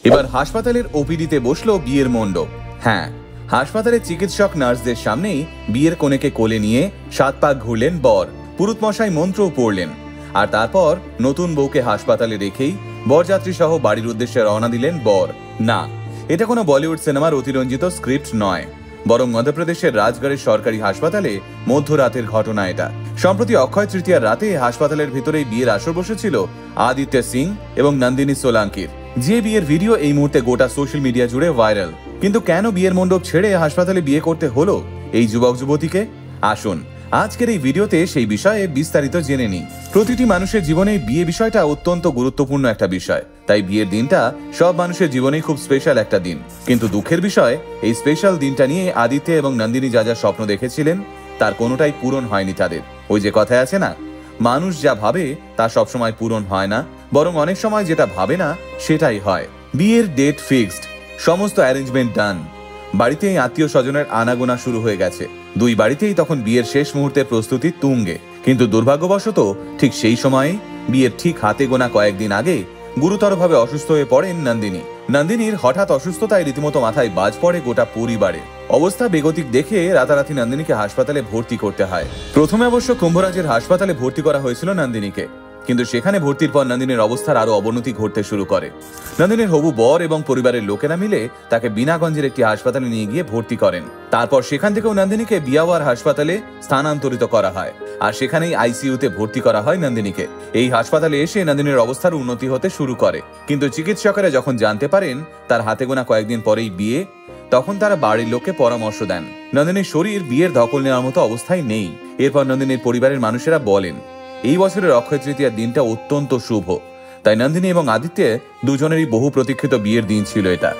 এবার হাসপাতালের ওপিডিতে বসলো বিয়ের মণ্ডপ। হ্যাঁ, হাসপাতালের চিকিৎসক নার্সদের সামনেই বিয়ের কনেকে কোলে নিয়ে 7 পাক ঘুরলেন বর। পুরুতমশাই মন্ত্রও পড়লেন, আর তারপর নতুন বউকে হাসপাতালে রেখেই বরযাত্রী সহ বাড়ির উদ্দেশ্যে রওনা দিলেন বর। না, এটা কোনো বলিউড সিনেমার অতিরঞ্জিত স্ক্রিপ্ট নয়, বরং মধ্যপ্রদেশের রাজগড়ের সরকারি হাসপাতালে মধ্যরাতের ঘটনা এটা। সম্প্রতি অক্ষয় তৃতীয়ার রাতে হাসপাতালের ভিতরেই বিয়ের আসর বসেছিল আদিত্য সিং এবং নন্দিনী সোলাঙ্কির, যে বিয়ের ভিডিও এই মুহূর্তে গোটা সোশ্যাল মিডিয়া জুড়ে ভাইরাল। কিন্তু কেন বিয়ের মণ্ডপ ছেড়ে হাসপাতালে বিয়ে করতে হলো এই যুবক যুবতীকে? আসুন আজকের এই ভিডিওতে সেই বিষয়ে বিস্তারিত জেনে নিই। প্রতিটি মানুষের জীবনে বিয়ে বিষয়টা অত্যন্ত গুরুত্বপূর্ণ একটা বিষয়, তাই বিয়ের দিনটা সব মানুষের জীবনে খুব স্পেশাল একটা দিন। কিন্তু দুঃখের বিষয়, এই স্পেশাল দিনটা নিয়ে আদিত্য এবং নন্দিনী যা যা স্বপ্ন দেখেছিলেন তার কোনোটাই পূরণ হয়নি তাদের। ওই যে কথায় আছে না, মানুষ যা ভাবে তা সবসময় পূরণ হয় না, বরং অনেক সময় যেটা ভাবে না সেটাই হয়। বিয়ের ডেট ফিক্সড, সমস্ত অ্যারেঞ্জমেন্ট ডান, বাড়িতেই আত্মীয় স্বজনের আনাগোনা শুরু হয়ে গেছে। দুই বাড়িতেই তখন বিয়ের শেষ মুহূর্তের প্রস্তুতি তুঙ্গে। কিন্তু দুর্ভাগ্যবশত ঠিক সেই সময়ে বিয়ের ঠিক হাতে গোনা কয়েকদিন আগে গুরুতরভাবে অসুস্থ হয়ে পড়েন নন্দিনী। নন্দিনীর হঠাৎ অসুস্থতায় রীতিমতো মাথায় বাজ পড়ে গোটা পরিবারে। অবস্থা বেগতিক দেখে রাতারাতি নন্দিনীকে হাসপাতালে ভর্তি করতে হয়। প্রথমে অবশ্য কুম্ভরাজের হাসপাতালে ভর্তি করা হয়েছিল নন্দিনীকে, কিন্তু সেখানে ভর্তির পর নন্দিনীর অবস্থার আরো অবনতি ঘটতে শুরু করে। নন্দিনীর হবু বর এবং পরিবারের লোকেরা মিলে তাকে বিনাগঞ্জের একটি হাসপাতালে নিয়ে গিয়ে ভর্তি করেন। তারপর সেখান থেকেও নন্দিনীকে বিয়াওয়ার হাসপাতালে স্থানান্তরিত করা হয়, আর সেখানেই আইসিইউতে ভর্তি করা হয় নন্দিনীকে। এই হাসপাতালে এসে নন্দিনীর অবস্থার উন্নতি হতে শুরু করে, কিন্তু চিকিৎসকেরা যখন জানতে পারেন তার হাতে গোনা কয়েকদিন পরেই বিয়ে, তখন তারা বাড়ির লোককে পরামর্শ দেন নন্দিনীর শরীর বিয়ের ধকল নেওয়ার মতো অবস্থায় নেই। এরপর নন্দিনীর পরিবারের মানুষেরা বলেন এই বছরের অক্ষয় তৃতীয়ার দিনটা অত্যন্ত শুভ, তাই নন্দিনী এবং আদিত্য দুজনেরই বহু প্রতীক্ষিত বিয়ের দিন ছিল এটা।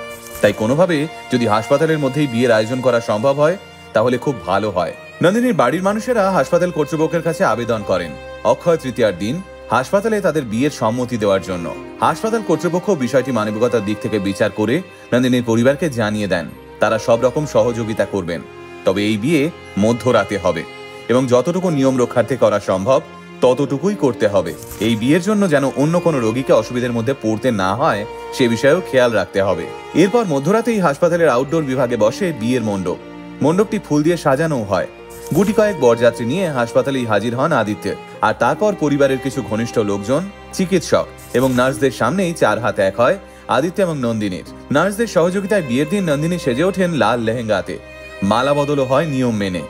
তাই কোনোভাবে যদি হাসপাতালের মধ্যেই বিয়ের আয়োজন করা সম্ভব হয় তাহলে খুব ভালো হয়। নন্দিনীর বাড়ির মানুষেরা হাসপাতাল কর্তৃপক্ষের কাছে আবেদন করেন অক্ষয় তৃতীয়ার দিন হাসপাতালে তাদের বিয়ের সম্মতি দেওয়ার জন্য। হাসপাতাল কর্তৃপক্ষ বিষয়টি মানবিকতার দিক থেকে বিচার করে নন্দিনীর পরিবারকে জানিয়ে দেন তারা সব রকম সহযোগিতা করবেন, তবে এই বিয়ে মধ্যরাতে হবে এবং যতটুকু নিয়ম রক্ষার্থে করা সম্ভব ততটুকুই করতে হবে। এই বিয়ের জন্য যেন অন্য কোনো রোগীকে অসুবিধার মধ্যে পড়তে না হয় সে বিষয়েও খেয়াল রাখতে হবে। এরপর মধ্যরাতেই হাসপাতালের আউটডোর বিভাগে বসে বিয়ের মণ্ডপ। মণ্ডপটি ফুল দিয়ে সাজানো হয়। গুটি কয়েক বরযাত্রী নিয়ে হাসপাতালেই হাজির হন আদিত্য, আর তারপর পরিবারের কিছু ঘনিষ্ঠ লোকজন, চিকিৎসক এবং নার্সদের সামনেই 4 হাত এক হয় আদিত্য এবং নন্দিনীর। নার্সদের সহযোগিতায় বিয়ের দিন নন্দিনী সেজে ওঠেন লাল লেহেঙ্গাতে, মালা বদলও হয় নিয়ম মেনে।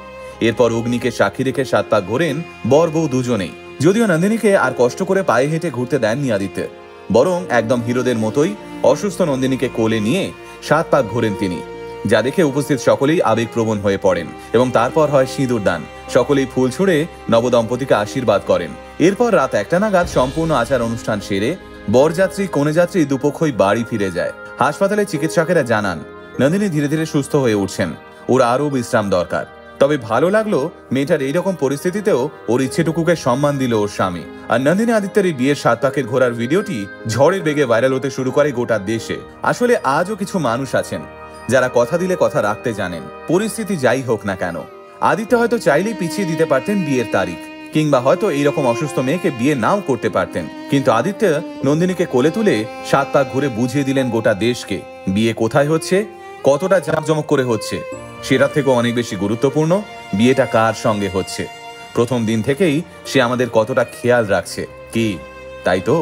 এরপর অগ্নিকে সাক্ষী রেখে 7 পাক ঘোরেন বর বউ দুজনেই। যদিও নন্দিনীকে আর কষ্ট করে পায়ে হেঁটে ঘুরতে দেননি আদিত্য, বরং একদম হিরোদের মতোই অসুস্থ নন্দিনীকে কোলে নিয়ে 7 পাক ঘোরেন তিনি, যা দেখে উপস্থিত সকলেই আবেগপ্রবণ হয়ে পড়েন এবং তারপর হয় সিঁদুর দান। সকলেই ফুল ছুঁড়ে নবদম্পতিকে আশীর্বাদ করেন। এরপর রাত 1টা নাগাদ সম্পূর্ণ আচার অনুষ্ঠান সেরে বরযাত্রী কনেযাত্রী দুপক্ষই বাড়ি ফিরে যায়। হাসপাতালে চিকিৎসকেরা জানান নন্দিনী ধীরে ধীরে সুস্থ হয়ে উঠছেন, ওর আরও বিশ্রাম দরকার। তবে ভালো লাগলো মেয়েটার এইরকম পরিস্থিতিতেও ওর ইচ্ছেটুকুকে সম্মান দিল ওর স্বামী। আর নন্দিনী আদিত্যের এই বিয়ের 7 পাকের ঘোরার ভিডিওটি ঝড়ের বেগে ভাইরাল হতে শুরু করে গোটা দেশে। আসলে আজও কিছু মানুষ আছেন যারা কথা দিলে কথা রাখতে জানেন, পরিস্থিতি যাই হোক না কেন। আদিত্য হয়তো চাইলেই পিছিয়ে দিতে পারতেন বিয়ের তারিখ, কিংবা হয়তো এইরকম অসুস্থ মেয়েকে বিয়ে নাও করতে পারতেন, কিন্তু আদিত্য নন্দিনীকে কোলে তুলে 7 পাক ঘুরে বুঝিয়ে দিলেন গোটা দেশকে বিয়ে কোথায় হচ্ছে, কতটা জাঁকজমক করে হচ্ছে, সেটা থেকেও অনেক বেশি গুরুত্বপূর্ণ বিয়েটা কার সঙ্গে হচ্ছে। প্রথম দিন থেকেই সে আমাদের কতটা খেয়াল রাখছে, কি তাই তো?